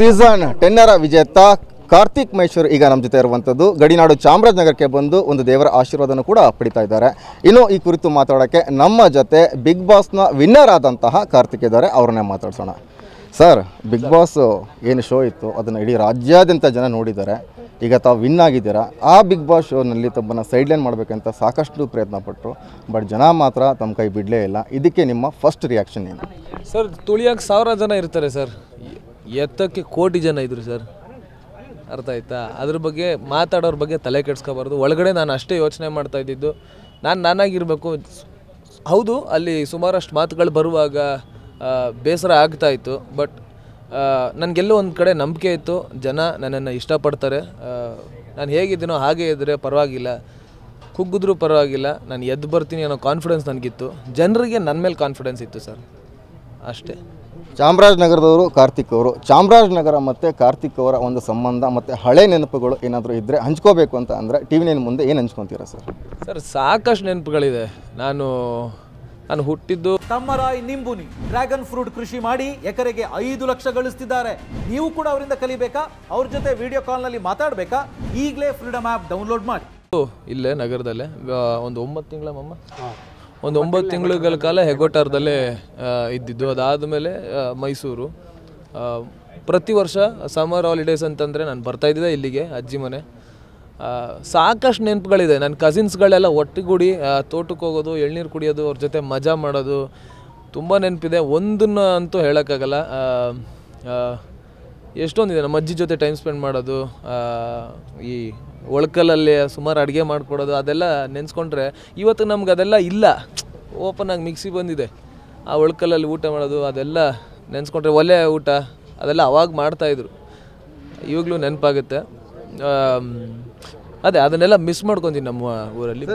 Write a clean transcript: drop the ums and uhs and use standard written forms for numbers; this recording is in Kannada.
ಸೀಸನ್ 10ರ ವಿಜೇತ ಕಾರ್ತಿಕ್ ಮಹೇಶ್ವರ್ ಈಗ ನಮ್ಮ ಜೊತೆ ಇರುವಂಥದ್ದು ಗಡಿನಾಡು ಚಾಮರಾಜನಗರಕ್ಕೆ ಬಂದು ಒಂದು ದೇವರ ಆಶೀರ್ವಾದನೂ ಕೂಡ ಪಡಿತಾ ಇದ್ದಾರೆ. ಇನ್ನು ಈ ಕುರಿತು ಮಾತಾಡೋಕ್ಕೆ ನಮ್ಮ ಜೊತೆ ಬಿಗ್ ಬಾಸ್ನ ವಿನ್ನರ್ ಆದಂತಹ ಕಾರ್ತಿಕ್ ಇದ್ದಾರೆ, ಅವ್ರನ್ನೇ ಮಾತಾಡ್ಸೋಣ. ಸರ್, ಬಿಗ್ ಬಾಸ್ ಏನು ಶೋ ಇತ್ತು ಅದನ್ನು ಇಡೀ ರಾಜ್ಯಾದ್ಯಂತ ಜನ ನೋಡಿದ್ದಾರೆ. ಈಗ ತಾವು ವಿನ್ ಆಗಿದ್ದೀರಾ. ಆ ಬಿಗ್ ಬಾಸ್ ಶೋನಲ್ಲಿ ತಮ್ಮನ್ನು ಸೈಡ್ಲೈನ್ ಮಾಡಬೇಕಂತ ಸಾಕಷ್ಟು ಪ್ರಯತ್ನ ಪಟ್ಟರು, ಬಟ್ ಜನ ಮಾತ್ರ ತಮ್ಮ ಕೈ ಬಿಡಲೇ ಇಲ್ಲ. ಇದಕ್ಕೆ ನಿಮ್ಮ ಫಸ್ಟ್ ರಿಯಾಕ್ಷನ್ ಏನು? ಸರ್, ತುಳಿಯೋಕ್ಕೆ 1000 ಜನ ಇರ್ತಾರೆ ಸರ್, ಎತ್ತಕ್ಕೆ ಕೋಟಿ ಜನ ಇದ್ರು ಸರ್, ಅರ್ಥ ಆಯ್ತಾ? ಅದ್ರ ಬಗ್ಗೆ ಮಾತಾಡೋರ ಬಗ್ಗೆ ತಲೆ ಕೆಡ್ಸ್ಕೋಬಾರ್ದು. ಒಳಗಡೆ ನಾನು ಅಷ್ಟೇ ಯೋಚನೆ ಮಾಡ್ತಾ ಇದ್ದಿದ್ದು, ನಾನಾಗಿರಬೇಕು. ಹೌದು, ಅಲ್ಲಿ ಸುಮಾರಷ್ಟು ಮಾತುಗಳು ಬರುವಾಗ ಬೇಸರ ಆಗ್ತಾಯಿತ್ತು, ಬಟ್ ನನಗೆಲ್ಲೋ ಒಂದು ಕಡೆ ನಂಬಿಕೆ ಇತ್ತು, ಜನ ನನ್ನನ್ನು ಇಷ್ಟಪಡ್ತಾರೆ. ನಾನು ಹೇಗಿದ್ದೀನೋ ಹಾಗೆ ಇದ್ದರೆ ಪರವಾಗಿಲ್ಲ, ಕುಗ್ಗಿದ್ರೂ ಪರವಾಗಿಲ್ಲ, ನಾನು ಎದ್ದು ಬರ್ತೀನಿ ಅನ್ನೋ ಕಾನ್ಫಿಡೆನ್ಸ್ ನನಗಿತ್ತು. ಜನರಿಗೆ ನನ್ನ ಮೇಲೆ ಕಾನ್ಫಿಡೆನ್ಸ್ ಇತ್ತು ಸರ್, ಅಷ್ಟೇ. ಚಾಮರಾಜನಗರದವರು ಕಾರ್ತಿಕ್ ಅವರು, ಚಾಮರಾಜನಗರ ಮತ್ತು ಕಾರ್ತಿಕ್ ಅವರ ಒಂದು ಸಂಬಂಧ ಮತ್ತು ಹಳೆ ನೆನಪುಗಳು ಏನಾದರೂ ಇದ್ದರೆ ಹಂಚ್ಕೋಬೇಕು ಅಂತ ಅಂದರೆ TV9 ಮುಂದೆ ಏನು ಹಂಚ್ಕೊತೀರಾ ಸರ್? ಸರ್, ಸಾಕಷ್ಟು ನೆನಪುಗಳಿದೆ. ನಾನು ಹುಟ್ಟಿದ್ದು ತಮ್ಮರಾಯ್ ನಿಂಬುನಿ ಡ್ರ್ಯಾಗನ್ ಫ್ರೂಟ್ ಕೃಷಿ ಮಾಡಿ ಎಕರೆಗೆ 5 ಲಕ್ಷ ಗಳಿಸ್ತಿದ್ದಾರೆ. ನೀವು ಕೂಡ ಅವರಿಂದ ಕಲಿಬೇಕಾ? ಅವ್ರ ಜೊತೆ ವಿಡಿಯೋ ಕಾಲ್ನಲ್ಲಿ ಮಾತಾಡಬೇಕಾ? ಈಗಲೇ ಫ್ರೀಡಮ್ ಆ್ಯಪ್ ಡೌನ್ಲೋಡ್ ಮಾಡಿ. ಇಲ್ಲೇ ನಗರದಲ್ಲೇ ಒಂದು 9 ತಿಂಗಳ ಒಂದು 9 ತಿಂಗಳುಗಳ ಕಾಲ ಹೆಗೋಟಾರದಲ್ಲೇ ಇದ್ದಿದ್ದು. ಅದಾದಮೇಲೆ ಮೈಸೂರು. ಪ್ರತಿ ವರ್ಷ ಸಮ್ಮರ್ ಹಾಲಿಡೇಸ್ ಅಂತಂದರೆ ನಾನು ಬರ್ತಾಯಿದ್ದೆ ಇಲ್ಲಿಗೆ, ಅಜ್ಜಿ ಮನೆ. ಸಾಕಷ್ಟು ನೆನಪುಗಳಿದೆ. ನನ್ನ ಕಸಿನ್ಸ್ಗಳೆಲ್ಲ ಒಟ್ಟಿಗೂಡಿ ತೋಟಕ್ಕೆ ಹೋಗೋದು, ಎಳ್ನೀರು ಕುಡಿಯೋದು, ಅವ್ರ ಜೊತೆ ಮಜಾ ಮಾಡೋದು ತುಂಬ ನೆನಪಿದೆ. ಒಂದನ್ನು ಅಂತೂ ಹೇಳೋಕ್ಕಾಗಲ್ಲ, ಎಷ್ಟೊಂದಿದೆ. ನಮ್ಮ ಅಜ್ಜಿ ಜೊತೆ ಟೈಮ್ ಸ್ಪೆಂಡ್ ಮಾಡೋದು, ಈ ಒಳ್ಕಲಲ್ಲಿ ಸುಮಾರು ಅಡುಗೆ ಮಾಡಿಕೊಡೋದು, ಅದೆಲ್ಲ ನೆನೆಸ್ಕೊಂಡ್ರೆ ಇವತ್ತು ನಮ್ಗೆ ಅದೆಲ್ಲ ಇಲ್ಲ. ಓಪನಾಗಿ ಮಿಕ್ಸಿ ಬಂದಿದೆ, ಆ ಒಳ್ಕಲಲ್ಲಿ ಊಟ ಮಾಡೋದು ಅದೆಲ್ಲ ನೆನೆಸ್ಕೊಂಡ್ರೆ, ಒಲೆ ಊಟ ಅದೆಲ್ಲ ಅವಾಗ ಮಾಡ್ತಾಯಿದ್ರು, ಇವಾಗಲೂ ನೆನಪಾಗುತ್ತೆ. ಅದನ್ನೆಲ್ಲ ಮಿಸ್ ಮಾಡ್ಕೊತೀನಿ ನಮ್ಮ ಊರಲ್ಲಿ.